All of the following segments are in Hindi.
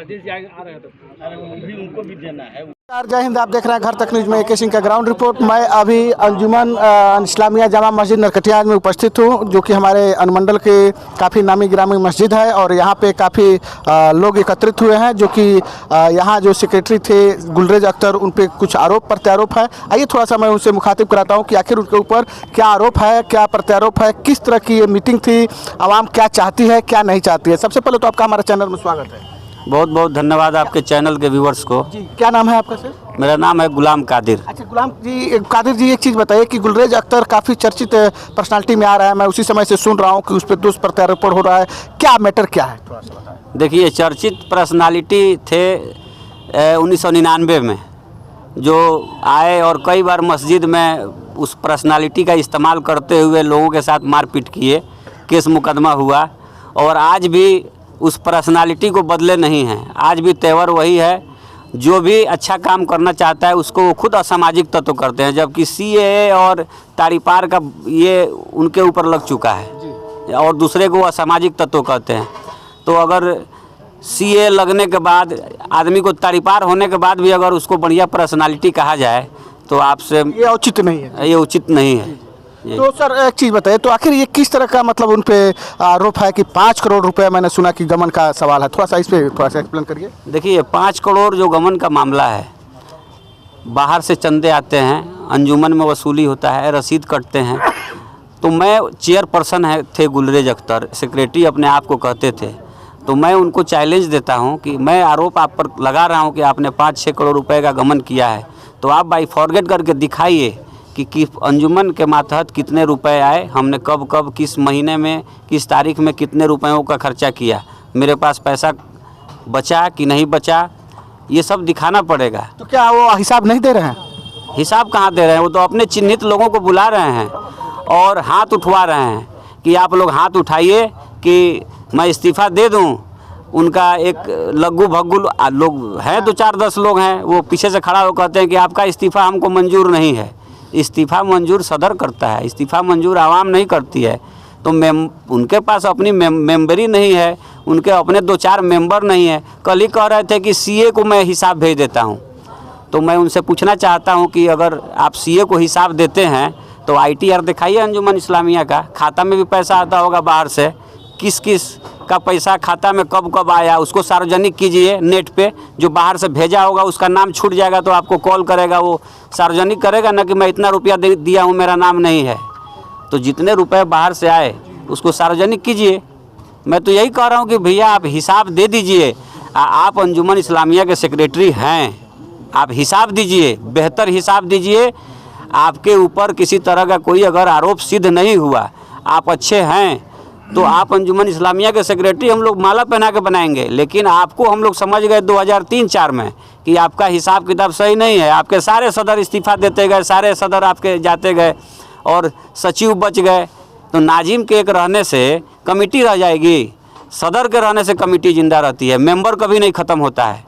राजेश जी आ रहे हैं तो उनको भी देना है। जय हिंद, आप देख रहे हैं घर तक न्यूज में AK सिंह का ग्राउंड रिपोर्ट। मैं अभी अंजुमन इस्लामिया जामा मस्जिद नरकटियागंज में उपस्थित हूं, जो कि हमारे अनुमंडल के काफ़ी नामी गिरामी मस्जिद है और यहां पे काफ़ी लोग एकत्रित हुए हैं, जो कि यहां जो सेक्रेटरी थे गुलरेज अख्तर, उन पे कुछ आरोप प्रत्यारोप है। आइए थोड़ा सा मैं उनसे मुखातिब कराता हूँ कि आखिर उनके ऊपर क्या आरोप है, क्या प्रत्यारोप है, किस तरह की ये मीटिंग थी, आवाम क्या चाहती है, क्या नहीं चाहती है। सबसे पहले तो आपका हमारे चैनल में स्वागत है। बहुत बहुत धन्यवाद आपके चैनल के व्यूवर्स को। जी, क्या नाम है आपका सर? मेरा नाम है गुलाम कादिर। अच्छा गुलाम जी, कादिर जी, एक चीज़ बताइए कि गुलरेज अख्तर काफ़ी चर्चित पर्सनालिटी में आ रहा है, मैं उसी समय से सुन रहा हूँ कि उस पर दोष प्रत्यारोप हो रहा है, क्या मैटर क्या है, थोड़ा सा बताएं। देखिए, चर्चित पर्सनालिटी थे 1999 में, जो आए और कई बार मस्जिद में उस पर्सनालिटी का इस्तेमाल करते हुए लोगों के साथ मारपीट किए, केस मुकदमा हुआ और आज भी उस पर्सनालिटी को बदले नहीं हैं। आज भी तेवर वही है। जो भी अच्छा काम करना चाहता है उसको वो खुद असामाजिक तत्व करते हैं, जबकि CAA और तारीपार का ये उनके ऊपर लग चुका है और दूसरे को असामाजिक तत्व कहते हैं। तो अगर CAA लगने के बाद आदमी को तारीपार होने के बाद भी अगर उसको बढ़िया पर्सनालिटी कहा जाए तो आपसे ये उचित नहीं है, ये उचित नहीं है। तो सर एक चीज़ बताइए, तो आखिर ये किस तरह का मतलब उन पे आरोप है कि 5 करोड़ रुपए मैंने सुना कि गमन का सवाल है, थोड़ा सा इस पे थोड़ा सा एक्सप्लेन करिए। देखिए, 5 करोड़ जो गमन का मामला है, बाहर से चंदे आते हैं, अंजुमन में वसूली होता है, रसीद कटते हैं। तो मैं चेयरपर्सन थे गुलरेज अख्तर, सेक्रेटरी अपने आप को कहते थे, तो मैं उनको चैलेंज देता हूं कि मैं आरोप आप पर लगा रहा हूं कि आपने 5-6 करोड़ रुपए का गमन किया है, तो आप बाई फॉरगेट करके दिखाइए कि अंजुमन के मातहत कितने रुपए आए, हमने कब कब किस महीने में किस तारीख में कितने रुपयों का खर्चा किया, मेरे पास पैसा बचा कि नहीं बचा, ये सब दिखाना पड़ेगा। तो क्या वो हिसाब नहीं दे रहे हैं? हिसाब कहाँ दे रहे हैं? वो तो अपने चिन्हित लोगों को बुला रहे हैं और हाथ उठवा रहे हैं कि आप लोग हाथ उठाइए कि मैं इस्तीफ़ा दे दूं। उनका एक लग्गू भग्गू लोग हैं, 2-4-10 लोग हैं, वो पीछे से खड़ा हो कहते हैं कि आपका इस्तीफ़ा हमको मंजूर नहीं है। इस्तीफ़ा मंजूर सदर करता है, इस्तीफ़ा मंजूर आवाम नहीं करती है। तो उनके पास अपनी मेंबरी नहीं है, उनके अपने 2-4 मेंबर नहीं है। कल ही कह रहे थे कि CA को मैं हिसाब भेज देता हूं। तो मैं उनसे पूछना चाहता हूं कि अगर आप CA को हिसाब देते हैं तो ITR दिखाइए अंजुमन इस्लामिया का, खाता में भी पैसा आता होगा बाहर से, किस किस का पैसा खाता में कब कब आया उसको सार्वजनिक कीजिए नेट पे। जो बाहर से भेजा होगा उसका नाम छूट जाएगा तो आपको कॉल करेगा, वो सार्वजनिक करेगा ना कि मैं इतना रुपया दिया हूँ, मेरा नाम नहीं है। तो जितने रुपए बाहर से आए उसको सार्वजनिक कीजिए। मैं तो यही कह रहा हूँ कि भैया आप हिसाब दे दीजिए। आप अंजुमन इस्लामिया के सेक्रेटरी हैं, आप हिसाब दीजिए, बेहतर हिसाब दीजिए। आपके ऊपर किसी तरह का कोई अगर आरोप सिद्ध नहीं हुआ, आप अच्छे हैं, तो आप अंजुमन इस्लामिया के सेक्रेटरी हम लोग माला पहना के बनाएंगे। लेकिन आपको हम लोग समझ गए 2003-4 में कि आपका हिसाब किताब सही नहीं है। आपके सारे सदर इस्तीफ़ा देते गए, सारे सदर आपके जाते गए और सचिव बच गए। तो नाजिम के एक रहने से कमेटी रह जाएगी, सदर के रहने से कमेटी जिंदा रहती है। मेंबर कभी नहीं ख़त्म होता है,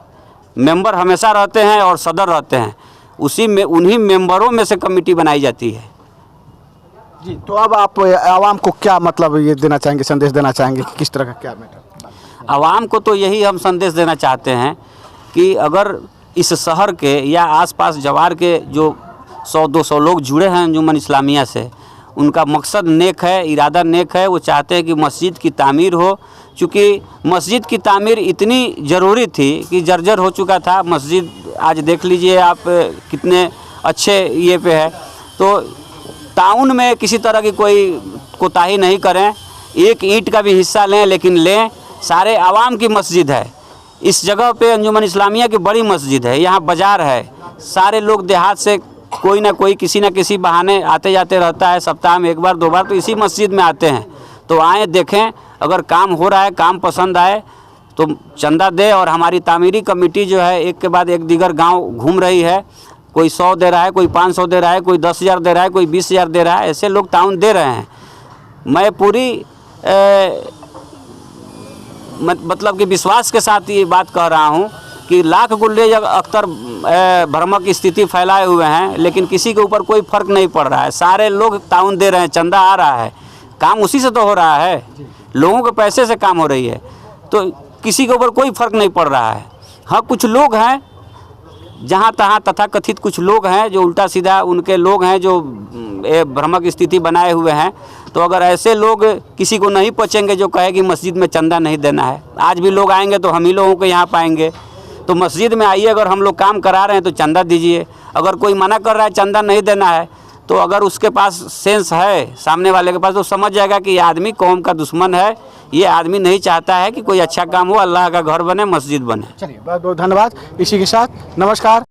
मेंबर हमेशा रहते हैं और सदर रहते हैं, उसी में उन्हीं मेंबरों में से कमेटी बनाई जाती है। जी, तो अब आप आवाम को क्या मतलब ये देना चाहेंगे, संदेश देना चाहेंगे कि किस तरह का क्या मैटर? आवाम को तो यही हम संदेश देना चाहते हैं कि अगर इस शहर के या आसपास जवार के जो 100-200 लोग जुड़े हैं अंजुमन इस्लामिया से, उनका मकसद नेक है, इरादा नेक है। वो चाहते हैं कि मस्जिद की तामीर हो, चूँकि मस्जिद की तामीर इतनी ज़रूरी थी कि जर्जर हो चुका था मस्जिद। आज देख लीजिए आप कितने अच्छे ये पे है। तो ताउन में किसी तरह की कोई कोताही नहीं करें, एक ईंट का भी हिस्सा लें, लेकिन लें। सारे आवाम की मस्जिद है इस जगह पे, अंजुमन इस्लामिया की बड़ी मस्जिद है, यहाँ बाज़ार है, सारे लोग देहात से कोई ना कोई किसी न किसी बहाने आते जाते रहता है, सप्ताह में 1 बार तो इसी मस्जिद में आते हैं। तो आएँ देखें, अगर काम हो रहा है, काम पसंद आए तो चंदा दे। और हमारी तामीरी कमेटी जो है एक के बाद एक दीगर गाँव घूम रही है, कोई 100 दे रहा है, कोई 500 दे रहा है, कोई 10,000 दे रहा है, कोई 20,000 दे रहा है, ऐसे लोग ताउन दे रहे हैं। मैं पूरी मतलब कि विश्वास के साथ ये बात कह रहा हूँ कि लाख गुलरेज अख्तर भ्रमक स्थिति फैलाए हुए हैं, लेकिन किसी के ऊपर कोई फ़र्क नहीं पड़ रहा है। सारे लोग ताउन दे रहे हैं, चंदा आ रहा है, काम उसी से तो हो रहा है, लोगों के पैसे से काम हो रही है। तो किसी के ऊपर कोई फ़र्क नहीं पड़ रहा है। हाँ, कुछ लोग हैं जहाँ तहाँ तथाकथित कुछ लोग हैं जो उल्टा सीधा उनके लोग हैं जो भ्रामक स्थिति बनाए हुए हैं। तो अगर ऐसे लोग किसी को नहीं पचेंगे जो कहे कि मस्जिद में चंदा नहीं देना है, आज भी लोग आएंगे तो हम ही लोगों को यहाँ पाएंगे। तो मस्जिद में आइए, अगर हम लोग काम करा रहे हैं तो चंदा दीजिए। अगर कोई मना कर रहा है चंदा नहीं देना है तो अगर उसके पास सेंस है सामने वाले के पास, तो समझ जाएगा कि ये आदमी कौम का दुश्मन है, ये आदमी नहीं चाहता है कि कोई अच्छा काम हो, अल्लाह का घर बने, मस्जिद बने। चलिए, बहुत बहुत धन्यवाद। इसी के साथ नमस्कार।